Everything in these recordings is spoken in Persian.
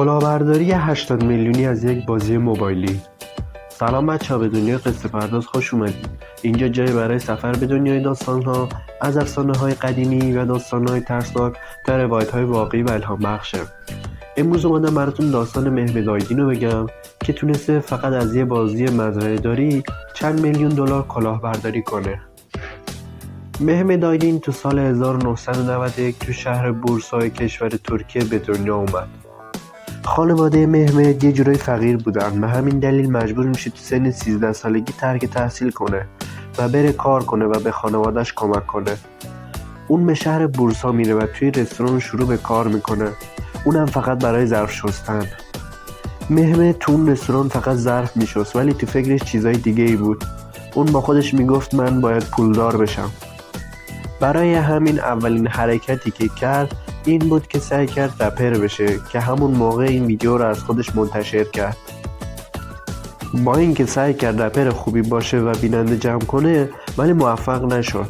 کلاهبرداری 80 میلیونی از یک بازی موبایلی. سلام بچه‌ها، به دنیای قصه پرداز خوش اومدید. اینجا جایی برای سفر به دنیای داستان‌ها، از افسانه‌های قدیمی و داستان‌های ترسناک تا روایت‌های واقعی و الهام بخشه. امروز اومدم براتون داستان مهمد آیدین رو بگم که تونسته فقط از یه بازی مزرعه‌داری چند میلیون دلار کلاهبرداری کنه. مهمد آیدین تو سال 1991 تو شهر بورسای کشور ترکیه به دنیا اومد. خانواده مهمد یه جورای فقیر بودن، به همین دلیل مجبور میشه تو سن 13 سالگی ترک تحصیل کنه و بره کار کنه و به خانواده‌اش کمک کنه. اون به شهر بورسا میره و توی رستوران شروع به کار میکنه، اونم فقط برای ظرف شستن. مهمد تو اون رستوران فقط ظرف میشست، ولی تو فکرش چیزای دیگه ای بود. اون با خودش میگفت من باید پولدار بشم. برای همین اولین حرکتی که کرد این بود که سعی کرد رپر بشه که همون موقع این ویدیو رو از خودش منتشر کرد. با اینکه سعی کرد رپر خوبی باشه و بیننده جمع کنه، ولی موفق نشد.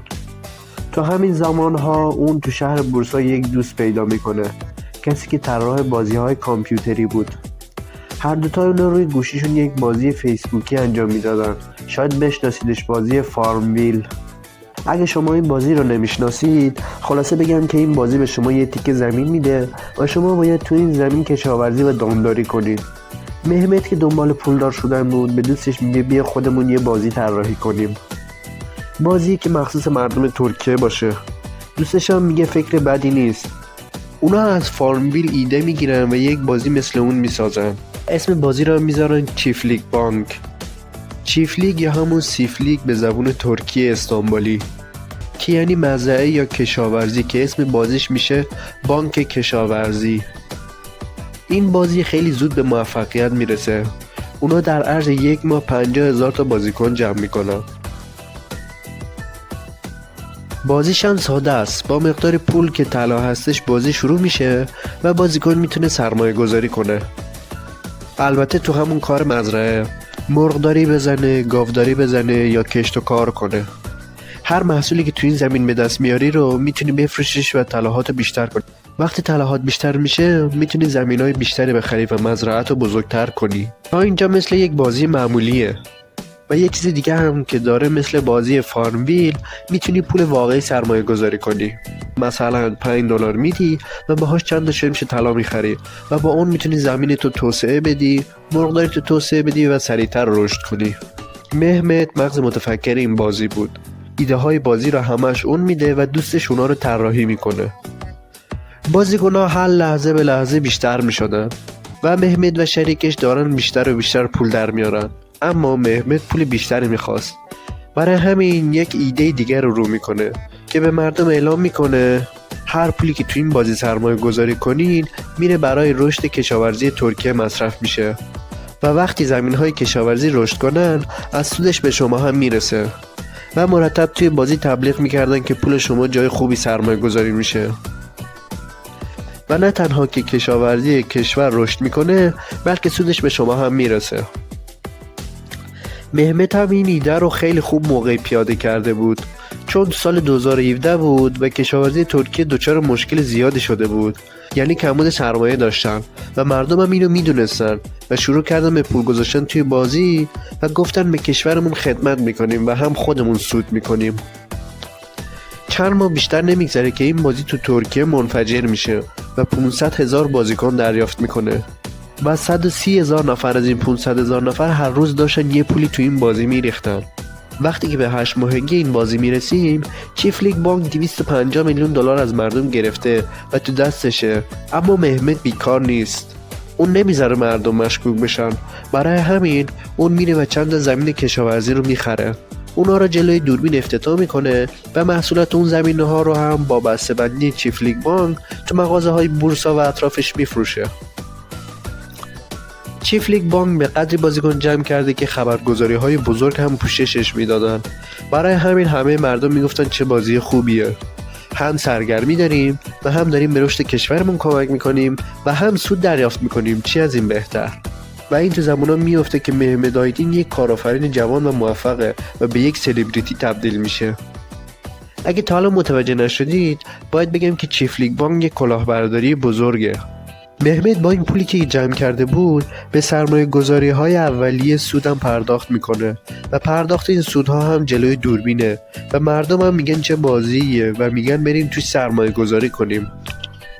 تو همین زمانها اون تو شهر بورسا یک دوست پیدا میکنه، کسی که طراح بازی‌های کامپیوتری بود. هر دوتا اونا روی گوشیشون یک بازی فیسبوکی انجام میدادن. شاید بشناسیدش، بازی فارمویل. اگه شما این بازی رو نمیشناسید، خلاصه بگم که این بازی به شما یه تیکه زمین میده و شما باید تو این زمین کشاورزی و دامداری کنید. مهمد که دنبال پولدار شدن بود، به دوستش میگه بیا خودمون یه بازی طراحی کنیم، بازی که مخصوص مردم ترکیه باشه. دوستش هم میگه فکر بدی نیست. اونا از فارمویل ایده میگیرن و یک بازی مثل اون میسازن. اسم بازی رو میذارن چیفلیک بانک. چیفلیک یا همون سیفلیک به زبون ترکی استانبولی، که یعنی مزرعه یا کشاورزی، که اسم بازیش میشه بانک کشاورزی. این بازی خیلی زود به موفقیت میرسه. اونا در عرض یک ماه 50,000 تا بازیکن جمع میکنن. بازیش هم ساده است. با مقدار پول که طلا هستش بازی شروع میشه و بازیکن میتونه سرمایه گذاری کنه. البته تو همون کار مزرعه، مرغداری بزنه، گاوداری بزنه یا کشت و کار کنه. هر محصولی که تو این زمین به دست میاری رو میتونی بفروشیش و طلاهات بیشتر کنی. وقتی طلاهات بیشتر میشه میتونی زمینای بیشتری بخری و مزرعت رو بزرگتر کنی. تا اینجا مثل یک بازی معمولیه. و یک چیز دیگه هم که داره، مثل بازی فارمویل میتونی پول واقعی سرمایه گذاری کنی. مثلا $5 میدی و باهاش چند تا شمش طلا میخری و با اون میتونی زمین تو توسعه بدی، مرغداری تو توسعه بدی و سریعتر رشد کنی. مهمد مغز متفکر این بازی بود. ایده های بازی رو همش اون میده و دوستش اونا رو طراحی میکنه. بازیکن‌ها هر لحظه به لحظه بیشتر میشدن و مهمد و شریکش دارن بیشتر و بیشتر پول در میارن. اما مهمد پول بیشتری میخواست. برای همین یک ایده دیگر رو میکنه که به مردم اعلام میکنه هر پولی که تو این بازی سرمایه گذاری کنین میره برای رشد کشاورزی ترکیه مصرف میشه و وقتی زمین های کشاورزی رشد کنن از سودش به شما هم میرسه. و مرتب توی بازی تبلیغ میکردن که پول شما جای خوبی سرمایه گذاری میشه و نه تنها که کشاورزی کشور رشد میکنه، بلکه سودش به شما هم میرسه. مهمد هم این ایده رو خیلی خوب موقعی پیاده کرده بود، چون سال 2017 بود و کشاورزی ترکیه دچار مشکل زیادی شده بود. یعنی کمبود سرمایه داشتن و مردم هم اینو میدونستن و شروع کردن به پول گذاشتن توی بازی و گفتن به کشورمون خدمت میکنیم و هم خودمون سود میکنیم. چند ماه بیشتر نمیگذره که این بازی تو ترکیه منفجر میشه و 500,000 بازیکن دریافت میکنه و 130,000 نفر از این 500,000 نفر هر روز داشتن یه پولی تو این بازی میریختن. وقتی که به 8 ماهگی این بازی میرسیم، چیفلیک بانک 250 میلیون دلار از مردم گرفته و تو دستشه. اما مهمد بیکار نیست. اون نمیذاره مردم مشکوک بشن. برای همین اون میره و چند زمین کشاورزی رو میخره. اونا رو جلوی دوربین افتتاح میکنه و محصولات اون زمینه ها رو هم با بسته‌بندی چیفلیک بانک تو مغازه های بورسا و اطرافش میفروشه. چیفلیک بانک به قدری بازیکن جمع کرده که خبرگزاری های بزرگ هم پوششش میدادن. برای همین همه مردم میگفتن چه بازی خوبیه. هم سرگرمی داریم و هم داریم به رشد کشورمون کمک میکنیم و هم سود دریافت میکنیم. چی از این بهتر؟ و این تو زمانا میفته که مهمد آیدین یک کارآفرین جوان و موفقه و به یک سلبریتی تبدیل میشه. اگه تا حالا متوجه نشدید، باید بگم که چیفلیک بانک یک کلاهبرداری بزرگه. مهمت با این پولی که جمع کرده بود به سرمایه گذاری های اولیه سودم پرداخت میکنه و پرداخت این سودها هم جلوی دوربینه و مردم هم میگن چه بازیه و میگن بریم توی سرمایه گذاری کنیم.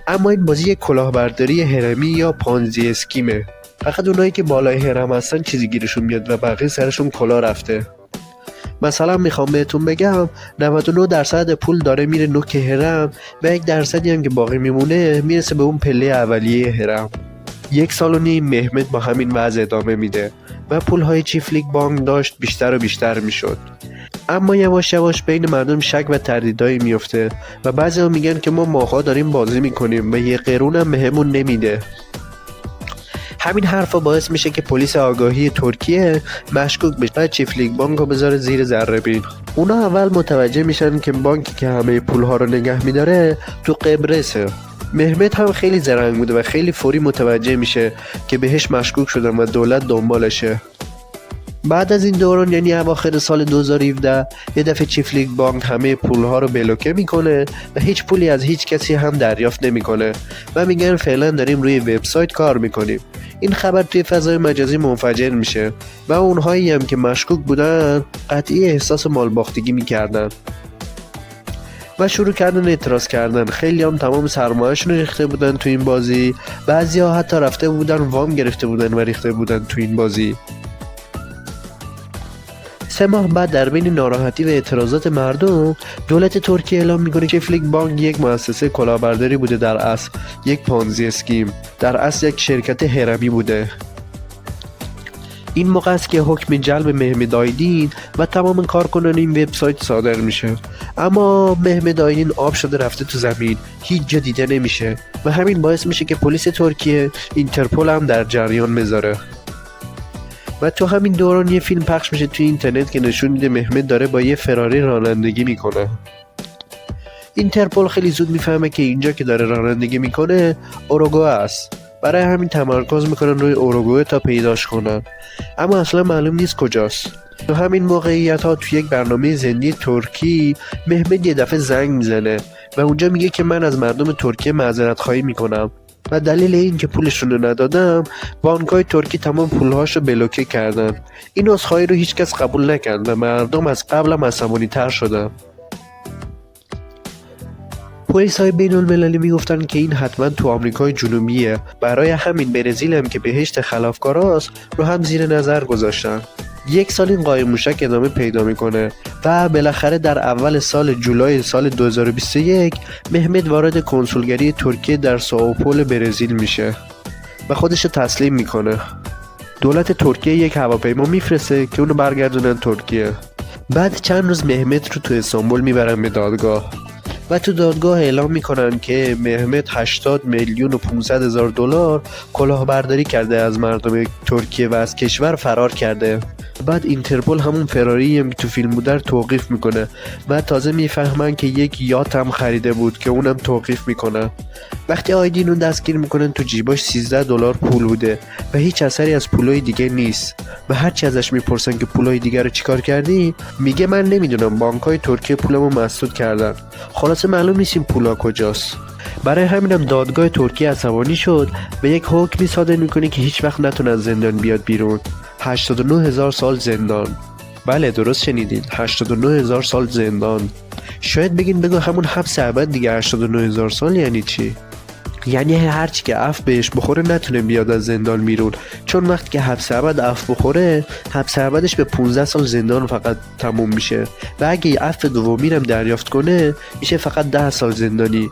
اما این بازی یک کلاهبرداری هرمی یا پانزی اسکیمه. فقط اونایی که بالای هرم هستن چیزی گیرشون میاد و بقیه سرشون کلاه رفته. مثلا میخوام بهتون بگم 99% پول داره میره نوک هرم و 1% هم که باقی میمونه میرسه به اون پله اولیه هرم. 1 سال و نیم مهمت با همین وضع ادامه میده و پولهای چیفلیک بانک داشت بیشتر و بیشتر میشد. اما یواش یواش بین مردم شک و تردیدایی میفته و بعضی ها میگن که ما ماها داریم بازی میکنیم و 1 قرون هم بهمون نمیده. همین حرفا باعث میشه که پلیس آگاهی ترکیه مشکوک بشه و چیفلیک بانک رو بذاره زیر ذره‌بین. اونا اول متوجه میشن که بانکی که همه پولها رو نگه میداره تو قبرسه. مهمت هم خیلی زرنگ بوده و خیلی فوری متوجه میشه که بهش مشکوک شدن و دولت دنبالشه. بعد از این دوران یعنی اواخر سال 2017 یه دفعه چیفلیک بانک همه پولها رو بلوکه میکنه و هیچ پولی از هیچ کسی هم دریافت نمیکنه و میگن فعلا داریم روی وبسایت کار میکنیم. این خبر توی فضای مجازی منفجر میشه و اونهایی هم که مشکوک بودن قطعی احساس مالباختگی میکردن و شروع کردن اعتراض کردن. خیلی هم تمام سرمایه‌شون رو ریخته بودن تو این بازی، بعضی ها حتی رفته بودن وام گرفته بودن و ریخته بودن تو این بازی. 3 ماه بعد در بین ناراحتی و اعتراضات مردم دولت ترکیه اعلام میکنه که چیفلیک بانک یک مؤسسه کلاهبرداری بوده، در اصل یک پانزی اسکیم، در اصل یک شرکت هرمی بوده. این موقع است که حکم جلب مهمد آیدین و تمام کارکنان این وبسایت صادر میشه. اما مهمد آیدین آب شده رفته تو زمین، هیچ جا دیده نمیشه و همین باعث میشه که پلیس ترکیه اینترپول هم در جریان بذاره. و تو همین دوران یه فیلم پخش میشه توی اینترنت که نشون میده مهمت داره با یه فراری رانندگی میکنه. اینترپول خیلی زود میفهمه که اینجا که داره رانندگی میکنه اوروگوئه است. برای همین تمرکز میکنن روی اوروگوئه تا پیداش کنن، اما اصلا معلوم نیست کجاست. تو همین موقعیت ها توی یک برنامه زندی ترکی مهمت یه دفعه زنگ میزنه و اونجا میگه که من از مردم ترکیه معذرت خواهی میکنم و دلیل این که پولشون رو ندادم بانک‌های ترکی تمام پولهاشو بلوکه کردن. این عذرخواهی رو هیچ کس قبول نکرد و مردم از قبلم عصبانی‌تر شدن. پلیس‌های بین‌المللی میگفتن که این حتما تو آمریکای جنوبیه، برای همین برزیل هم که بهشت خلافکاراست رو هم زیر نظر گذاشتن. 1 سال این قایم موشک ادامه پیدا میکنه و بالاخره در اول سال جولای سال 2021 مهمت وارد کنسولگری ترکیه در سائوپول برزیل میشه و خودش تسلیم میکنه. دولت ترکیه یک هواپیما میفرسته که اونو برگردونن ترکیه. بعد چند روز مهمت رو تو استانبول میبرن به دادگاه و تو دادگاه اعلام میکنن که مهمت 80 میلیون و 500 هزار دلار کلاهبرداری کرده از مردم ترکیه و از کشور فرار کرده. بعد اینترپول همون فراری هم که تو فیلم بود توقیف میکنه و تازه میفهمن که یک یات هم خریده بود که اونم توقیف میکنه. وقتی آیدین رو دستگیر میکنن تو جیباش 13 دلار پول بوده و هیچ اثری از پولای دیگه نیست و هرچی ازش میپرسن که پولای دیگه رو چیکار کردی میگه من نمیدونم، بانک‌های ترکیه پولمو مسدود کردن. خلاصه معلوم نیست این پولا کجاست. برای همینم دادگاه ترکیه عصبانی شد و یک حکمی صادر میکنه که هیچ وقت نتونه از زندان بیاد بیرون. 89 هزار سال زندان. بله درست شنیدین، 89 هزار سال زندان. شاید بگین بگو همون حبس ابد دیگه. 89 هزار سال یعنی چی؟ یعنی هرچی که عفو بهش بخوره نتونه بیاد از زندان بیرون، چون وقتی که حبس ابد عفو بخوره حبس ابدش به 15 سال زندان فقط تموم میشه و اگه عفو دومی هم دریافت کنه میشه فقط 10 سال زندانی.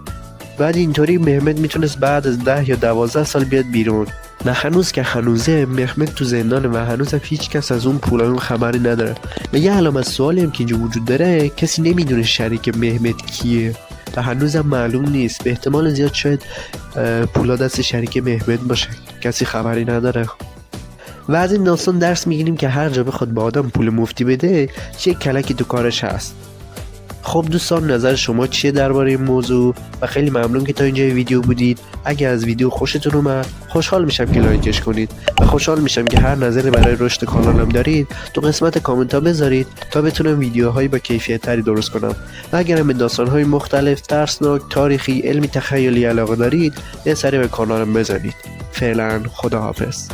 بعد اینطوری مهمت میتونست بعد از 10 یا 12 سال بیاد بیرون. نه هنوز که هنوزه مهمت تو زندانه و هنوز هم هیچ کس از اون پولای خبری نداره و یه علامت سوالی هم که اینجا وجود داره، کسی نمیدونه شریک مهمت کیه و هنوزم معلوم نیست. به احتمال زیاد شاید پولا دست شریک مهمت باشه، کسی خبری نداره. و از این داستان درس میگیریم که هر جا بخواد به آدم پول مفتی بده چه کلکی تو کارش هست. خب دوستان، نظر شما چیه درباره این موضوع؟ و خیلی ممنون که تا اینجای ویدیو بودید. اگه از ویدیو خوشتون اومد خوشحال میشم که لایکش کنید و خوشحال میشم که هر نظری برای رشد کانالم دارید تو قسمت کامنت ها بذارید تا بتونم ویدیوهایی با کیفیت تری درست کنم. و اگرم به داستانهای مختلف، ترسناک، تاریخی، علمی، تخیلی علاقه دارید یه سری به کانالم بزنید. فعلا خداحافظ.